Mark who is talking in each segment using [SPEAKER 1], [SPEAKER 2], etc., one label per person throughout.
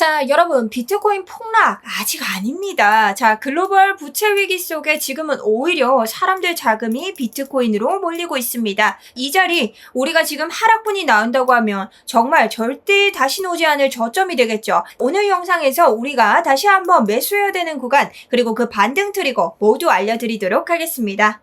[SPEAKER 1] 자, 여러분, 비트코인 폭락 아직 아닙니다. 자, 글로벌 부채 위기 속에 지금은 오히려 사람들 자금이 비트코인으로 몰리고 있습니다. 이 자리 우리가 지금 하락분이 나온다고 하면 정말 절대 다시 오지 않을 저점이 되겠죠. 오늘 영상에서 우리가 다시 한번 매수해야 되는 구간, 그리고 그 반등 트리거 모두 알려드리도록 하겠습니다.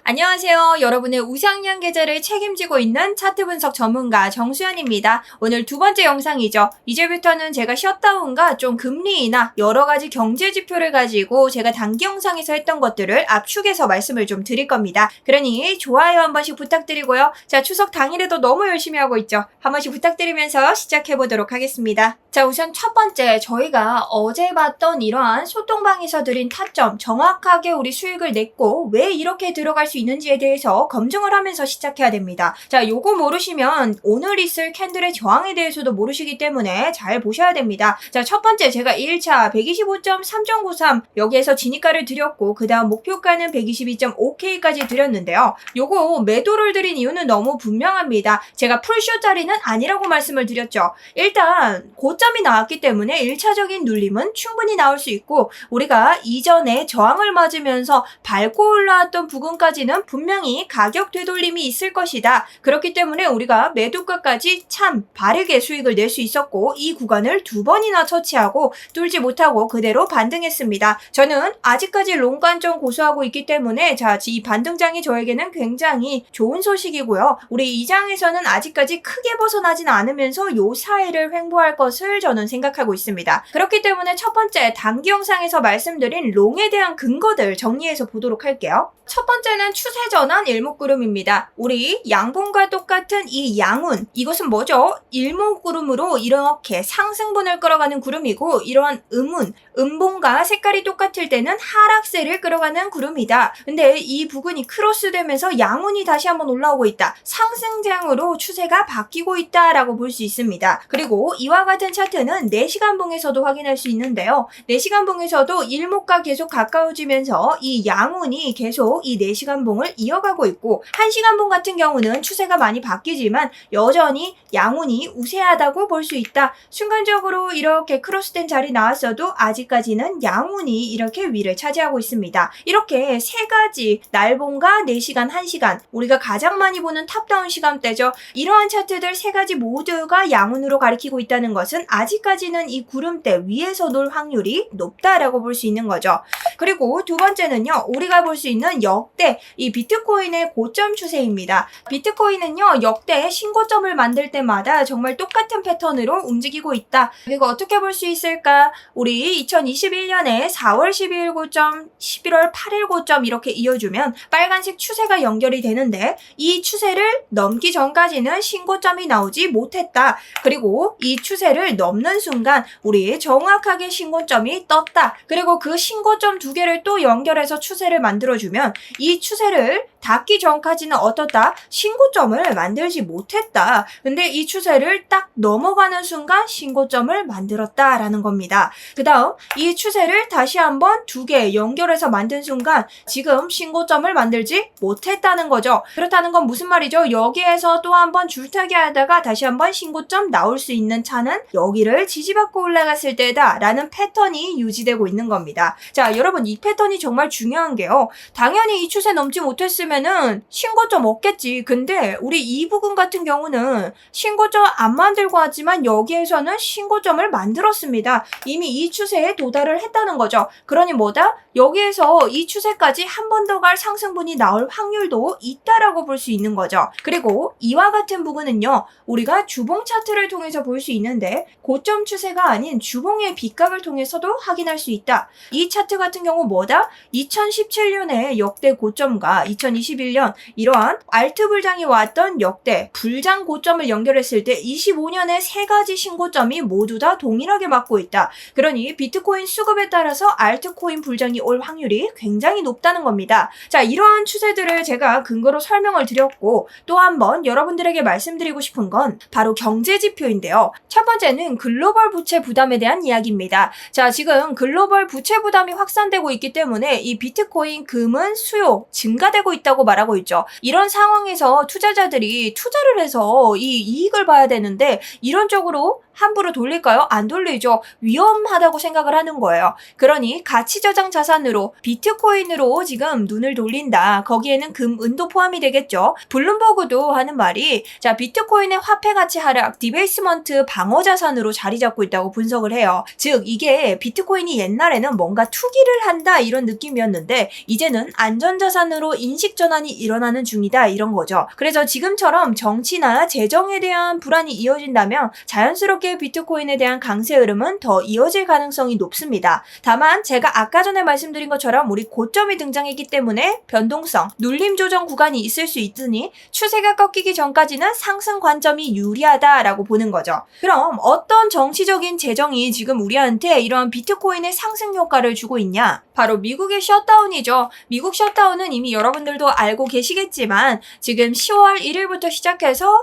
[SPEAKER 1] 안녕하세요. 여러분의 우상향 계좌를 책임지고 있는 차트 분석 전문가 정수연입니다. 오늘 두 번째 영상이죠. 이제부터는 제가 셧다운과 좀 금리나 여러 가지 경제 지표를 가지고 제가 단기 영상에서 했던 것들을 압축해서 말씀을 좀 드릴 겁니다. 그러니 좋아요 한 번씩 부탁드리고요. 자, 추석 당일에도 너무 열심히 하고 있죠. 한 번씩 부탁드리면서 시작해 보도록 하겠습니다. 자, 우선 첫 번째, 저희가 어제 봤던 이러한 소통방에서 드린 타점, 정확하게 우리 수익을 냈고 왜 이렇게 들어갈 수 있는지에 대해서 검증을 하면서 시작해야 됩니다. 자, 요거 모르시면 오늘 있을 캔들의 저항에 대해서도 모르시기 때문에 잘 보셔야 됩니다. 자, 첫 번째, 제가 1차 125.3.93 여기에서 진입가를 드렸고 그 다음 목표가는 122.5K까지 드렸는데요. 요거 매도를 드린 이유는 너무 분명합니다. 제가 풀쇼 자리는 아니라고 말씀을 드렸죠. 일단 고점이 나왔기 때문에 1차적인 눌림은 충분히 나올 수 있고 우리가 이전에 저항을 맞으면서 밟고 올라왔던 부근까지는 분명히 가격 되돌림이 있을 것이다. 그렇기 때문에 우리가 매도가까지 참 바르게 수익을 낼 수 있었고 이 구간을 두 번이나 터치하고 뚫지 못하고 그대로 반등했습니다. 저는 아직까지 롱관점 고수하고 있기 때문에 자, 이 반등장이 저에게는 굉장히 좋은 소식이고요. 우리 이 장에서는 아직까지 크게 벗어나진 않으면서 요 사이를 횡보할 것을 저는 생각하고 있습니다. 그렇기 때문에 첫 번째 단기 영상에서 말씀드린 롱에 대한 근거들 정리해서 보도록 할게요. 첫 번째는 추세전환 일목구름입니다. 우리 양봉과 똑같은 이 양운, 이것은 뭐죠? 일목구름으로 이렇게 상승분을 끌어가는 구름이고 이러한 음운, 음봉과 색깔이 똑같을 때는 하락세를 끌어가는 구름이다. 근데 이 부분이 크로스되면서 양운이 다시 한번 올라오고 있다. 상승장으로 추세가 바뀌고 있다라고 볼 수 있습니다. 그리고 이와 같은 차트는 4시간 봉에서도 확인할 수 있는데요. 4시간 봉에서도 일목과 계속 가까워지면서 이 양운이 계속 이 4시간 봉을 이어가고 있고 1시간 봉 같은 경우는 추세가 많이 바뀌지만 여전히 양운이 우세하다고 볼 수 있다. 순간적으로 이렇게 크로스된 자리 나왔어도 아직까지는 양운이 이렇게 위를 차지하고 있습니다. 이렇게 세 가지 날봉과 4시간, 1시간 우리가 가장 많이 보는 탑다운 시간대죠. 이러한 차트들 세 가지 모두가 양운으로 가리키고 있다는 것은 아직까지는 이 구름대 위에서 놀 확률이 높다라고 볼 수 있는 거죠. 그리고 두 번째는요. 우리가 볼 수 있는 역대 이 비트코인의 고점 추세입니다. 비트코인은요. 역대 신고점을 만들 때마다 정말 똑같은 패턴으로 움직이고 있다. 그리고 어떻게 볼 수 있을까? 우리 2021년에 4월 12일 고점, 11월 8일 고점 이렇게 이어주면 빨간색 추세가 연결이 되는데 이 추세를 넘기 전까지는 신고점이 나오지 못했다. 그리고 이 추세를 넘는 순간 우리 정확하게 신고점이 떴다. 그리고 그 신고점 두 개를 또 연결해서 추세를 만들어주면 이 추세를 닿기 전까지는 어떻다? 신고점을 만들지 못했다. 근데 이 추세를 딱 넘어가는 순간 신고점을 만들었다라는 겁니다. 그 다음 이 추세를 다시 한번 두 개 연결해서 만든 순간 지금 신고점을 만들지 못했다는 거죠. 그렇다는 건 무슨 말이죠? 여기에서 또 한번 줄타기 하다가 다시 한번 신고점 나올 수 있는 차는 여기를 지지받고 올라갔을 때다 라는 패턴이 유지되고 있는 겁니다. 자, 여러분 이 패턴이 정말 중요한 게요. 당연히 이 추세 넘지 못했으면은 신고점 없겠지. 근데 우리 이 부분 같은 경우는 신고점 안 만들고 하지만 여기에서는 신고점을 만들었습니다. 이미 이 추세에 도달을 했다는 거죠. 그러니 뭐다? 여기에서 이 추세까지 한 번 더 갈 상승분이 나올 확률도 있다라고 볼 수 있는 거죠. 그리고 이와 같은 부분은요. 우리가 주봉 차트를 통해서 볼 수 있는데 고점 추세가 아닌 주봉의 빗각을 통해서도 확인할 수 있다. 이 차트 같은 경우 뭐다? 2017년에 역대 고점과 2021년 이러한 알트 불장이 왔던 역대 불장 고점을 연결했을 때 25년의 세 가지 신고점이 모두 다 동일하게 맞고 있다. 그러니 비트코인 수급에 따라서 알트코인 불장이 올 확률이 굉장히 높다는 겁니다. 자, 이러한 추세들을 제가 근거로 설명을 드렸고 또 한번 여러분들에게 말씀드리고 싶은 건 바로 경제 지표인데요. 첫 번째는 글로벌 부채 부담에 대한 이야기입니다. 자, 지금 글로벌 부채 부담이 확산되고 있기 때문에 이 비트코인 금은 수요 증가되고 있다. 하겠다고 말하고 있죠. 이런 상황에서 투자자들이 투자를 해서 이 이익을 봐야 되는데 이런 쪽으로 함부로 돌릴까요? 안 돌리죠. 위험하다고 생각을 하는 거예요. 그러니 가치 저장 자산으로 비트코인으로 지금 눈을 돌린다. 거기에는 금, 은도 포함이 되겠죠. 블룸버그도 하는 말이 자, 비트코인의 화폐 가치 하락, 디베이스먼트 방어 자산으로 자리 잡고 있다고 분석을 해요. 즉 이게 비트코인이 옛날에는 뭔가 투기를 한다 이런 느낌이었는데 이제는 안전자산으로 인식 전환이 일어나는 중이다 이런 거죠. 그래서 지금처럼 정치나 재정에 대한 불안이 이어진다면 자연스럽게 비트코인에 대한 강세 흐름은 더 이어질 가능성이 높습니다. 다만 제가 아까 전에 말씀드린 것처럼 우리 고점이 등장했기 때문에 변동성, 눌림 조정 구간이 있을 수 있으니 추세가 꺾이기 전까지는 상승 관점이 유리하다라고 보는 거죠. 그럼 어떤 정치적인 재정이 지금 우리한테 이러한 비트코인의 상승 효과를 주고 있냐? 바로 미국의 셧다운이죠. 미국 셧다운은 이미 여러분들도 알고 계시겠지만 지금 10월 1일부터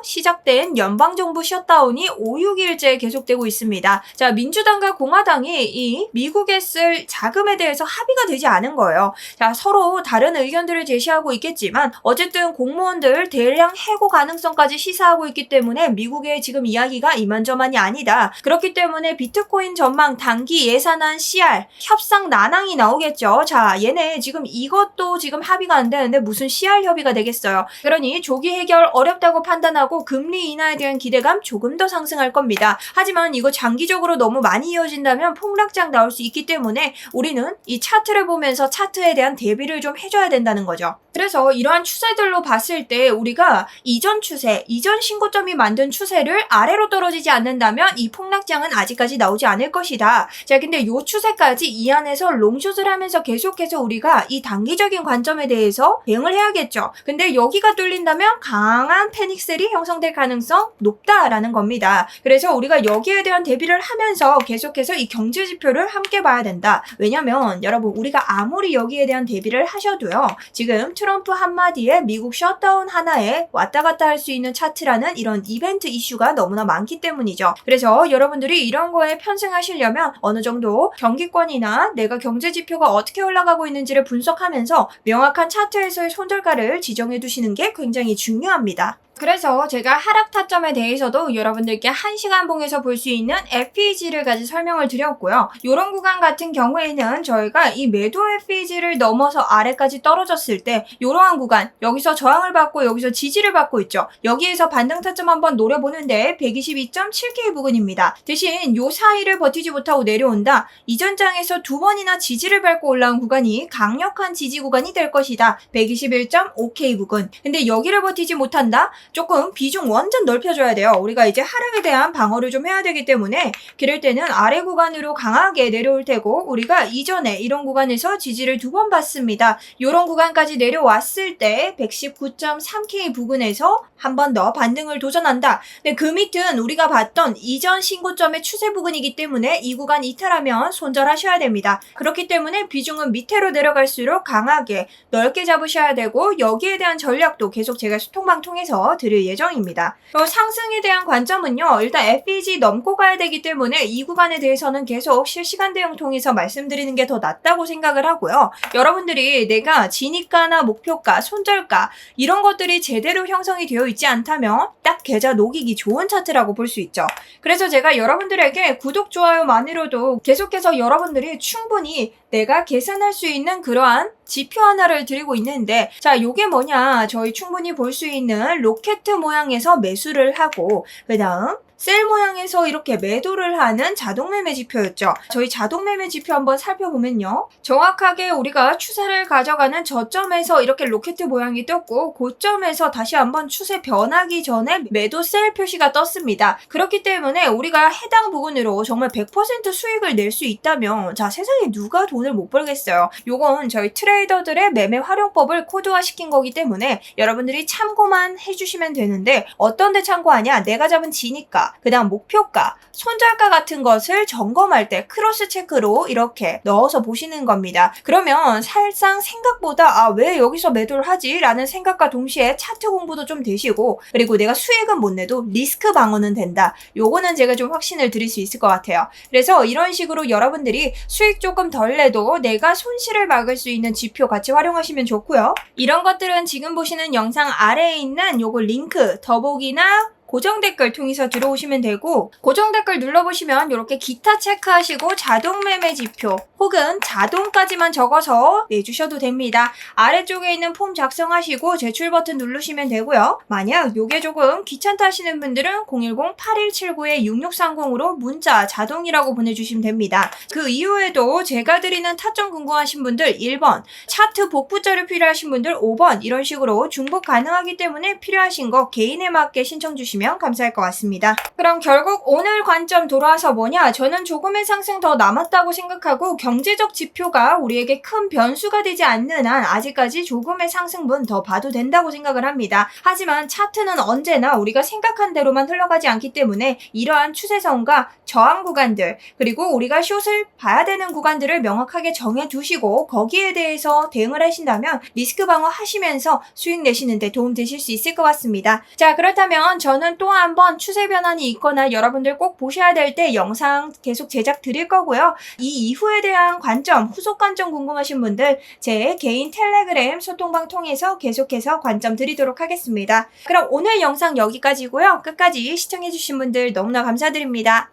[SPEAKER 1] 시작된 연방정부 셧다운이 5, 6일째 계속되고 있습니다. 자, 민주당과 공화당이 이 미국에 쓸 자금에 대해서 합의가 되지 않은 거예요. 자, 서로 다른 의견들을 제시하고 있겠지만 어쨌든 공무원들 대량 해고 가능성까지 시사하고 있기 때문에 미국의 지금 이야기가 이만저만이 아니다. 그렇기 때문에 비트코인 전망 단기 예산안 CR 협상 난항이 나오겠죠. 자, 얘네 지금 이것도 지금 합의가 안 되는데 무슨 CR 협의가 되겠어요. 그러니 조기 해결 어렵다고 판단하고 금리 인하에 대한 기대감 조금 더 상승할 겁니다. 하지만 이거 장기적으로 너무 많이 이어진다면 폭락장 나올 수 있기 때문에 우리는 이 차트를 보면서 차트에 대한 대비를 좀 해줘야 된다는 거죠. 그래서 이러한 추세들로 봤을 때 우리가 이전 추세, 이전 신고점이 만든 추세를 아래로 떨어지지 않는다면 이 폭락장은 아직까지 나오지 않을 것이다. 자, 근데 이 추세까지 이 안에서 롱숏을 하면서 계속해서 우리가 이 단기적인 관점에 대해서 대응을 해야겠죠. 근데 여기가 뚫린다면 강한 패닉셀이 형성될 가능성 높다라는 겁니다. 그래서 우리가 여기에 대한 대비를 하면서 계속해서 이 경제 지표를 함께 봐야 된다. 왜냐면 여러분 우리가 아무리 여기에 대한 대비를 하셔도요. 지금 트럼프 한마디에 미국 셧다운 하나에 왔다 갔다 할 수 있는 차트라는 이런 이벤트 이슈가 너무나 많기 때문이죠. 그래서 여러분들이 이런 거에 편승하시려면 어느 정도 경기권이나 내가 경제 지표가 어떻게 올라가고 있는지를 분석하면서 명확한 차트에서의 손절가를 지정해 두시는 게 굉장히 중요합니다. 그래서 제가 하락 타점에 대해서도 여러분들께 1시간 봉에서 볼 수 있는 FEG를 가지고 설명을 드렸고요. 이런 구간 같은 경우에는 저희가 이 매도 FEG를 넘어서 아래까지 떨어졌을 때 이러한 구간, 여기서 저항을 받고 여기서 지지를 받고 있죠. 여기에서 반등 타점 한번 노려보는데 122.7K 부근입니다. 대신 요 사이를 버티지 못하고 내려온다. 이전 장에서 두 번이나 지지를 밟고 올라온 구간이 강력한 지지 구간이 될 것이다. 121.5K 부근. 근데 여기를 버티지 못한다? 조금 비중 완전 넓혀줘야 돼요. 우리가 이제 하락에 대한 방어를 좀 해야 되기 때문에 그럴 때는 아래 구간으로 강하게 내려올 테고 우리가 이전에 이런 구간에서 지지를 두 번 받습니다. 이런 구간까지 내려왔을 때 119.3K 부근에서 한 번 더 반등을 도전한다. 근데 그 밑은 우리가 봤던 이전 신고점의 추세 부근이기 때문에 이 구간 이탈하면 손절하셔야 됩니다. 그렇기 때문에 비중은 밑으로 내려갈수록 강하게 넓게 잡으셔야 되고 여기에 대한 전략도 계속 제가 소통방 통해서 드릴 예정입니다. 상승에 대한 관점은요. 일단 FEG 넘고 가야 되기 때문에 이 구간에 대해서는 계속 실시간 대응 통해서 말씀드리는 게 더 낫다고 생각을 하고요. 여러분들이 내가 진입가나 목표가, 손절가 이런 것들이 제대로 형성이 되어 있지 않다면 딱 계좌 녹이기 좋은 차트라고 볼 수 있죠. 그래서 제가 여러분들에게 구독, 좋아요만으로도 계속해서 여러분들이 충분히 내가 계산할 수 있는 그러한 지표 하나를 드리고 있는데 자, 요게 뭐냐? 저희 충분히 볼 수 있는 로켓 모양에서 매수를 하고 그 다음 셀 모양에서 이렇게 매도를 하는 자동 매매 지표였죠. 저희 자동 매매 지표 한번 살펴보면요. 정확하게 우리가 추세를 가져가는 저점에서 이렇게 로켓 모양이 떴고 고점에서 다시 한번 추세 변하기 전에 매도 셀 표시가 떴습니다. 그렇기 때문에 우리가 해당 부분으로 정말 100% 수익을 낼 수 있다면 자, 세상에 누가 돈을 못 벌겠어요. 요건 저희 트레이더들의 매매 활용법을 코드화 시킨 거기 때문에 여러분들이 참고만 해주시면 되는데 어떤 데 참고하냐? 내가 잡은 지니까 그 다음 목표가, 손절가 같은 것을 점검할 때 크로스 체크로 이렇게 넣어서 보시는 겁니다. 그러면 살상 생각보다 왜 여기서 매도를 하지? 라는 생각과 동시에 차트 공부도 좀 되시고, 그리고 내가 수익은 못 내도 리스크 방어는 된다. 요거는 제가 좀 확신을 드릴 수 있을 것 같아요. 그래서 이런 식으로 여러분들이 수익 조금 덜 내도 내가 손실을 막을 수 있는 지표 같이 활용하시면 좋고요. 이런 것들은 지금 보시는 영상 아래에 있는 요거 링크 더보기나 고정 댓글 통해서 들어오시면 되고, 고정 댓글 눌러보시면 이렇게 기타 체크하시고 자동 매매 지표 혹은 자동까지만 적어서 내주셔도 됩니다. 아래쪽에 있는 폼 작성하시고 제출 버튼 누르시면 되고요. 만약 요게 조금 귀찮다 하시는 분들은 010-8179-6630으로 문자 자동이라고 보내주시면 됩니다. 그 이후에도 제가 드리는 타점 궁금하신 분들 1번, 차트 복부 자료 필요하신 분들 5번, 이런 식으로 중복 가능하기 때문에 필요하신 거 개인에 맞게 신청 주시면 감사할 것 같습니다. 그럼 결국 오늘 관점 돌아와서 뭐냐? 저는 조금의 상승 더 남았다고 생각하고 경제적 지표가 우리에게 큰 변수가 되지 않는 한 아직까지 조금의 상승분 더 봐도 된다고 생각을 합니다. 하지만 차트는 언제나 우리가 생각한 대로만 흘러가지 않기 때문에 이러한 추세선과 저항 구간들, 그리고 우리가 숏을 봐야 되는 구간들을 명확하게 정해두시고 거기에 대해서 대응을 하신다면 리스크 방어 하시면서 수익 내시는 데 도움 되실 수 있을 것 같습니다. 자, 그렇다면 저는 또 한 번 추세 변환이 있거나 여러분들 꼭 보셔야 될 때 영상 계속 제작 드릴 거고요. 이 이후에 대한 관점, 후속 관점 궁금하신 분들 제 개인 텔레그램 소통방 통해서 계속해서 관점 드리도록 하겠습니다. 그럼 오늘 영상 여기까지고요. 끝까지 시청해주신 분들 너무나 감사드립니다.